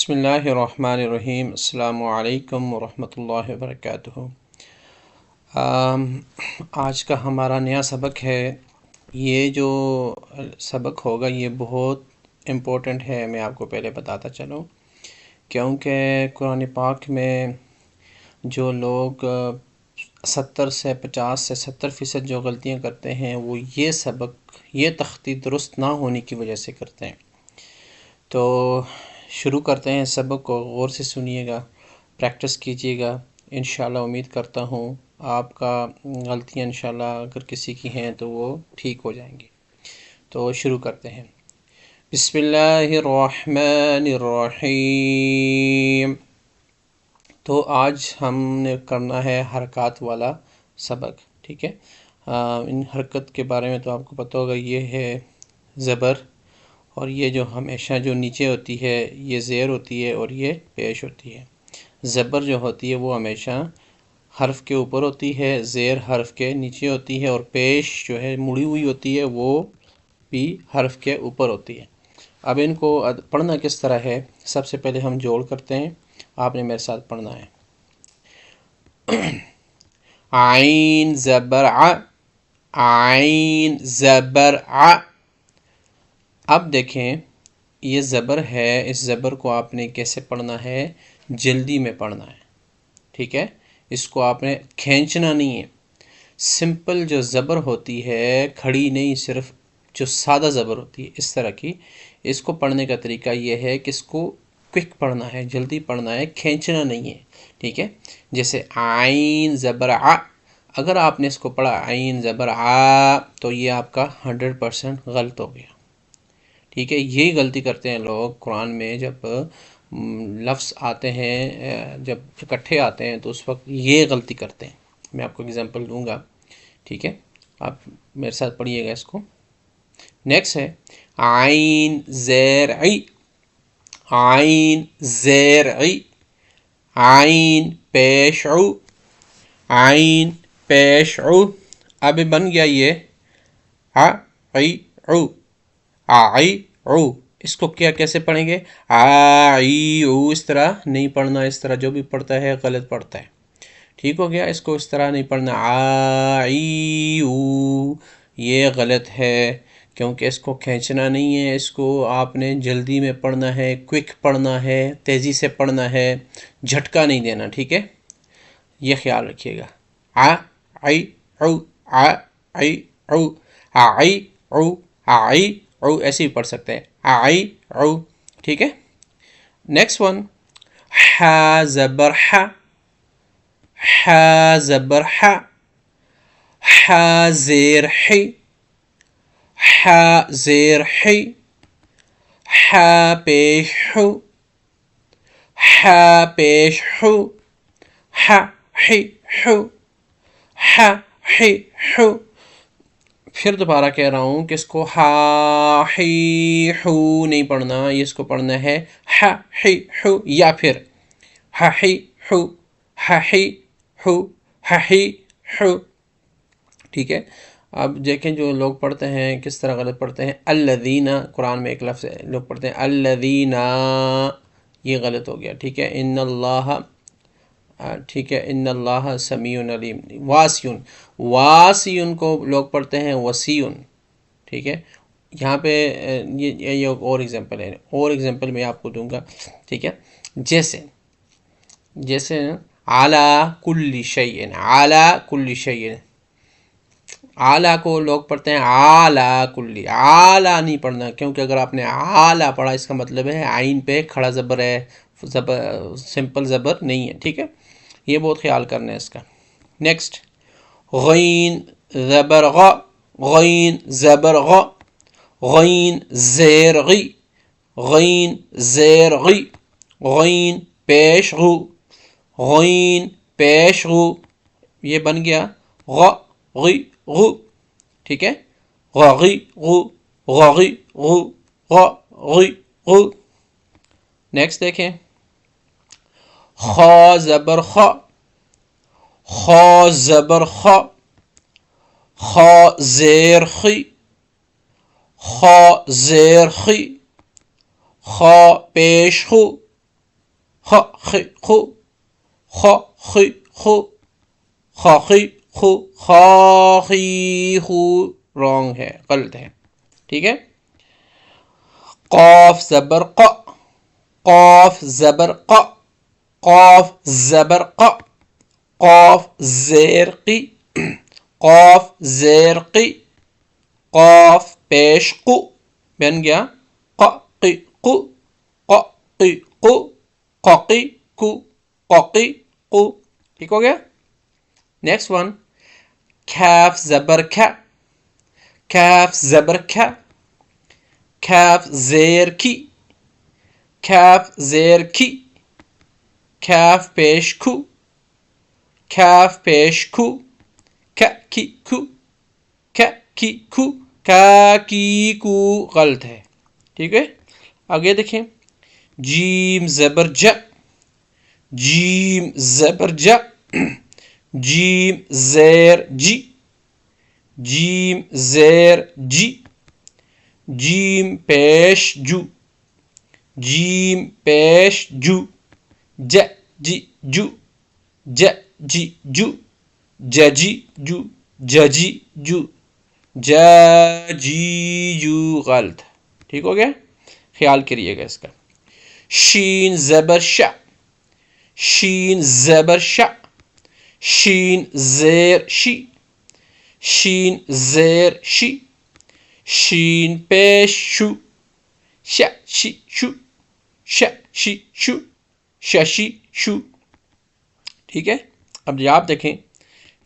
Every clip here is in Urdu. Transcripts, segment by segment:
بسم اللہ الرحمن الرحیم۔ السلام علیکم ورحمۃ اللہ وبرکاتہ۔ آج کا ہمارا نیا سبق ہے۔ یہ جو سبق ہوگا یہ بہت امپورٹنٹ ہے، میں آپ کو پہلے بتاتا چلوں، کیونکہ قرآن پاک میں جو لوگ 50 سے 70% جو غلطیاں کرتے ہیں وہ یہ تختی درست نہ ہونے کی وجہ سے کرتے ہیں۔ تو شروع کرتے ہیں سبق کو، غور سے سنیے گا، پریکٹس کیجیے گا۔ انشاءاللہ امید کرتا ہوں آپ کا غلطیاں انشاءاللہ اگر کسی کی ہیں تو وہ ٹھیک ہو جائیں گی۔ تو شروع کرتے ہیں۔ بسم اللہ الرحمن الرحیم۔ تو آج ہم نے کرنا ہے حرکات والا سبق، ٹھیک ہے۔ ان حرکت کے بارے میں تو آپ کو پتہ ہوگا، یہ ہے زبر، اور یہ جو ہمیشہ جو نیچے ہوتی ہے یہ زیر ہوتی ہے اور یہ پیش ہوتی ہے۔ زبر جو ہوتی ہے وہ ہمیشہ حرف کے اوپر ہوتی ہے، زیر حرف کے نیچے ہوتی ہے، اور پیش جو ہے مڑی ہوئی ہوتی ہے وہ بھی حرف کے اوپر ہوتی ہے۔ اب ان کو پڑھنا کس طرح ہے، سب سے پہلے ہم جوڑ کرتے ہیں، آپ نے میرے ساتھ پڑھنا ہے۔ عین زبر ع، عین زبر ع۔ اب دیکھیں یہ زبر ہے، اس زبر کو آپ نے کیسے پڑھنا ہے، جلدی میں پڑھنا ہے، ٹھیک ہے۔ اس کو آپ نے کھینچنا نہیں ہے۔ سمپل جو زبر ہوتی ہے، کھڑی نہیں، صرف جو سادہ زبر ہوتی ہے اس طرح کی، اس کو پڑھنے کا طریقہ یہ ہے کہ اس کو کوئک پڑھنا ہے، جلدی پڑھنا ہے، کھینچنا نہیں ہے، ٹھیک ہے۔ جیسے عین زبر ع، اگر آپ نے اس کو پڑھا عین زبر ع تو یہ آپ کا 100% غلط ہو گیا، ٹھیک ہے۔ یہی غلطی کرتے ہیں لوگ قرآن میں، جب لفظ آتے ہیں، جب اکٹھے آتے ہیں تو اس وقت یہ غلطی کرتے ہیں۔ میں آپ کو اگزامپل دوں گا، ٹھیک ہے، آپ میرے ساتھ پڑھیے گا اس کو۔ نیکسٹ ہے عین زیر عی، عین زیر عی، عین پیش عو، عین پیش عو۔ اب بن گیا یہ عی عو، آئی او۔ اس کو کیسے پڑھیں گے، آئی او، اس طرح نہیں پڑھنا، اس طرح جو بھی پڑھتا ہے غلط پڑھتا ہے، ٹھیک ہو گیا۔ اس کو اس طرح نہیں پڑھنا، آئی او، یہ غلط ہے، کیونکہ اس کو کھینچنا نہیں ہے، اس کو آپ نے جلدی میں پڑھنا ہے، کوئک پڑھنا ہے، تیزی سے پڑھنا ہے، جھٹکا نہیں دینا، ٹھیک ہے۔ یہ خیال رکھیے گا، آئی او، آئی او، آئی او، آئی او، ایسے ہی پڑھ سکتے ہیں، آئی او، ٹھیک ہے۔ نیکسٹ ون، ح زبر ح، ح زبر ح، ح زیر ح، ح زیر ح، ح پیش ح، ح پیش ح، ح ح ح، ح ح ح۔ پھر دوبارہ کہہ رہا ہوں کہ اس کو ہا ہی ہو نہیں پڑھنا، یہ اس کو پڑھنا ہے ہا ہی ہو، یا پھر ہا ہی ہو، ہا ہی ہو، ہا ہی ہو، ٹھیک ہے۔ اب دیکھیں جو لوگ پڑھتے ہیں کس طرح غلط پڑھتے ہیں، الذین، قرآن میں ایک لفظ ہے، لوگ پڑھتے ہیں الذین، یہ غلط ہو گیا، ٹھیک ہے۔ ان اللہ، ٹھیک ہے، ان اللہ سمیع علیم۔ واسیون، واسیون کو لوگ پڑھتے ہیں وسیون، ٹھیک ہے۔ یہاں پہ یہ اور ایگزامپل ہے، اور ایگزامپل میں آپ کو دوں گا، ٹھیک ہے۔ جیسے علی کل شیء، علی کل شیء، اعلیٰ کو لوگ پڑھتے ہیں اعلیٰ کلی، اعلیٰ نہیں پڑھنا، کیونکہ اگر آپ نے اعلیٰ پڑھا اس کا مطلب ہے عین پہ کھڑا زبر ہے، سمپل زبر نہیں ہے، ٹھیک ہے۔ یہ بہت خیال کرنا ہے اس کا۔ نیکسٹ، غین زبر غ، غین زبر غ، غین زیر غی، غین زیر غی، غین پیش غو، غین پیش غو، یہ بن گیا غ غی غو، ٹھیک ہے۔ غی غو، غی غو، غی غو۔ نیکسٹ دیکھیں، خا زبر خا، خا زبر خا، خا زیر خی، خا زیر خی، خا پیش خو، خ خ خو خ خ خو خ خ خو خا خی خو رانگ ہے، غلط ہے، ٹھیک ہے. قاف زبر ق، قاف زبر ق، قاف زبر ق، قاف زیر قی، قاف زیر قی، قاف پیش قو بن گیا ق قی قو، ق قی قو، ق قی کو، ق قی قو، ٹھیک ہو گیا. نیکسٹ ون کیف زبر کھ، کیف زبر کھ، کیف زیر کی، کیف زیر کی، کیف پیش کھو، کیف پیش کھو، کھ کی کھو، کھ کی کھو، کا کی کو، غلط ہے، ٹھیک ہے. آگے دیکھیں جیم زبر ج، جیم زبر ج، جیم زیر جی، جیم زیر جی، جیم پیش جو، جیم پیش جو، ج جی جو، ج جی جو، ججی جو، ججی جو، جی جو، غلط، ٹھیک ہو گیا. خیال کریے گا اس کا. شین زبر ش، شین زبر ش، شین زیر شی، شین زیر شی، شین پیش شو، ش شی شو، ش شی شو، ششی شو، ٹھیک ہے. اب یہ آپ دیکھیں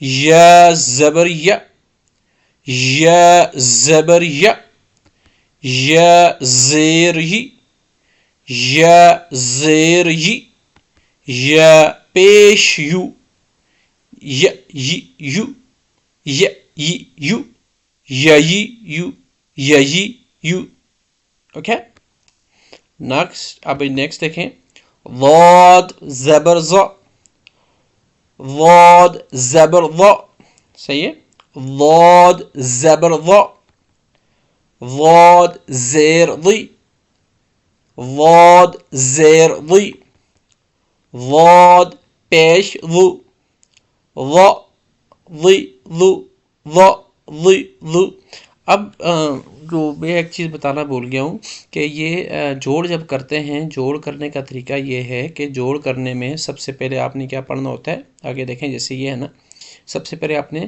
یا زبر یا، یا زبر یا، یا زیر ہی، یا زیر ہی، یا پیش یو، یا یو، یا یو، یا یو، یا یو، اوکے. اب نیکسٹ دیکھیں ضاد زبر ض، ضاد زبر ض، صحیح ہے. ضاد زبر ض، ضاد زیر ضی، ضاد زیر ضی، ضاد پیش ضو، ض ضی ضو، ض ضی ضو. اب جو میں ایک چیز بتانا بھول گیا ہوں کہ یہ جوڑ جب کرتے ہیں، جوڑ کرنے کا طریقہ یہ ہے کہ جوڑ کرنے میں سب سے پہلے آپ نے کیا پڑھنا ہوتا ہے. آگے دیکھیں جیسے یہ ہے نا، سب سے پہلے آپ نے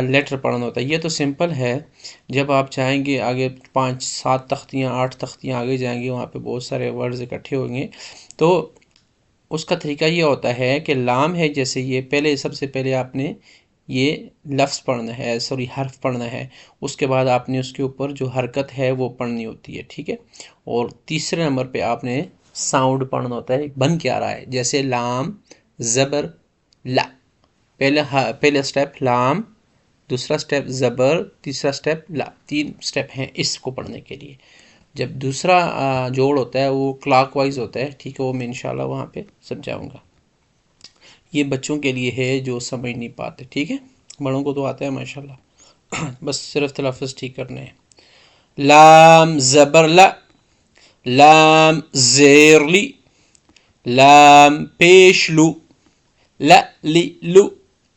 لیٹر پڑھنا ہوتا ہے. یہ تو سمپل ہے، جب آپ چاہیں گے آگے 5 7 تختیاں 8 تختیاں آگے جائیں گے، وہاں پہ بہت سارے ورڈز اکٹھے ہوں گے، تو اس کا طریقہ یہ ہوتا ہے کہ لام ہے جیسے یہ پہلے، سب سے پہلے آپ نے یہ لفظ پڑھنا ہے، سوری حرف پڑھنا ہے، اس کے بعد آپ نے اس کے اوپر جو حرکت ہے وہ پڑھنی ہوتی ہے، ٹھیک ہے. اور تیسرے نمبر پہ آپ نے ساؤنڈ پڑھنا ہوتا ہے، بن کیا رہا ہے، جیسے لام زبر لا، پہلا سٹیپ لام، دوسرا سٹیپ زبر، تیسرا سٹیپ لا، 3 سٹیپ ہیں اس کو پڑھنے کے لیے. جب دوسرا جوڑ ہوتا ہے وہ کلاک وائز ہوتا ہے، ٹھیک ہے، وہ میں انشاءاللہ وہاں پہ سمجھاؤں گا. یہ بچوں کے لیے ہے جو سمجھ نہیں پاتے، ٹھیک ہے، بڑوں کو تو آتا ہے ماشاءاللہ، بس صرف تلفظ ٹھیک کرنے ہیں. لام زبر لا، لام زیر لی، لام پیش لو، لا لی لو،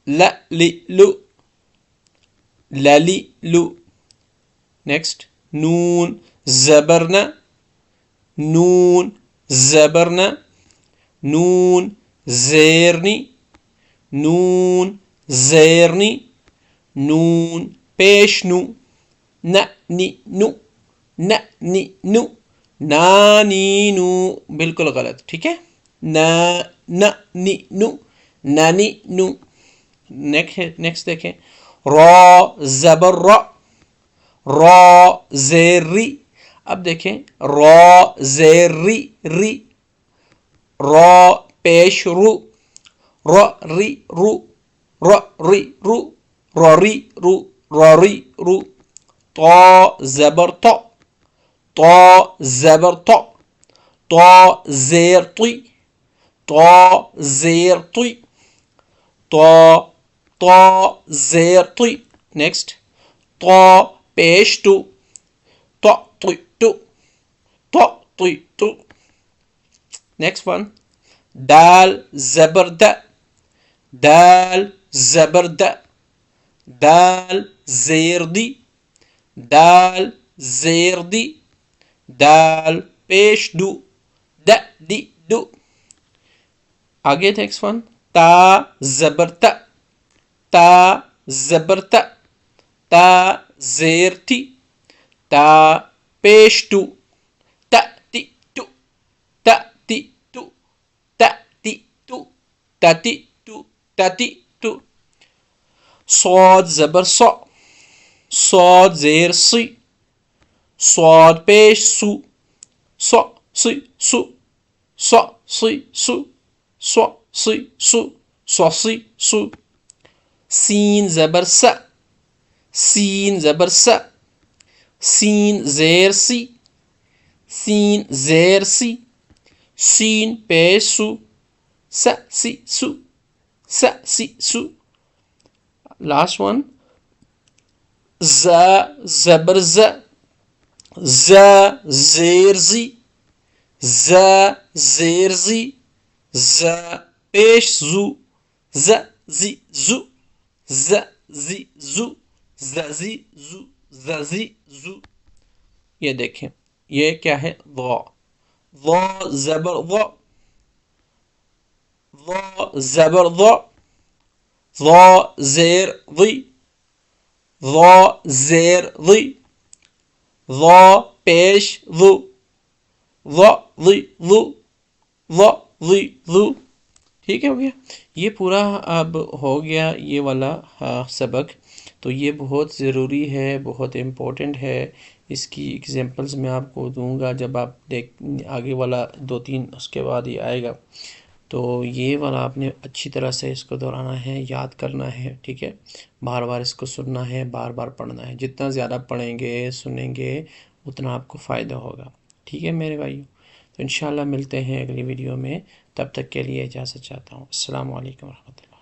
لا لی لو، للی لو. نیکسٹ نون زبرنا، نون زبرنا، نون زیرنی، نون زیرنی، نون پیش نو، ن نی نو، ن نی نو، نانی نو، بالکل غلط، ٹھیک ہے. ن نی نو، نانی نو. نیکسٹ دیکھیں را زبر را، را زیر ری. اب دیکھیں را زیر ری، ری، را پیش رو، را ری رو، را ری رو، را ری رو، را ری رو. طا زبر طا، طا زبر طا، طا زیر طی، طا زیر طی، طا طا زیر طی. نیکسٹ طا پیش تو، طا طی تو، طا طی تو. نیکسٹ ون دال زبر د، دال زبر د، دال زیر دی، دال زیر دی، دال پیش دو، د دی دو. آگے نیکسٹ ون تا زبر تا، تا زبر تا، تا زیر تی، تا پیش ٹو، تا تی ٹو، تا تی ٹو، تا تی ٹو، تا تی ٹو، تا تی ٹو. صاد زبر ص، صاد زیر سی، صاد پیش سو، ص سی سو، ص سی سو، ص سی سو، ص سی سو. سین زبر س، سین زبر س، سین زیر سی، سین زیر سی، سین پیش سو، س سی سو، س سی سو. لاسٹ ون ز زبر ز، ز زیر زی، ز زیر زی، ز پیش زو، ز زی زو، ز زی زو، ز زی زو، ز زی زو. یہ دیکھیں یہ کیا ہے ضا، ضا زبر ضا، ضا زبر ضا، ضا زیر ضی، ضا زیر ضی، ضا پیش ضو، ضا ضی ضو، ضا ضی ضو. ٹھیک ہے ہو گیا یہ پورا. اب ہو گیا یہ والا سبق. تو یہ بہت ضروری ہے، بہت امپورٹنٹ ہے. اس کی ایگزامپلز میں آپ کو دوں گا جب آپ آگے والا 2-3 اس کے بعد یہ آئے گا. تو یہ والا آپ نے اچھی طرح سے اس کو دہرانا ہے، یاد کرنا ہے. ٹھیک ہے، بار بار اس کو سننا ہے، بار بار پڑھنا ہے. جتنا زیادہ پڑھیں گے سنیں گے اتنا آپ کو فائدہ ہوگا. ٹھیک ہے میرے بھائیو، تو انشاءاللہ ملتے ہیں اگلی ویڈیو میں. تب تک کے لیے اجازت چاہتا ہوں. السلام علیکم ورحمۃ اللہ.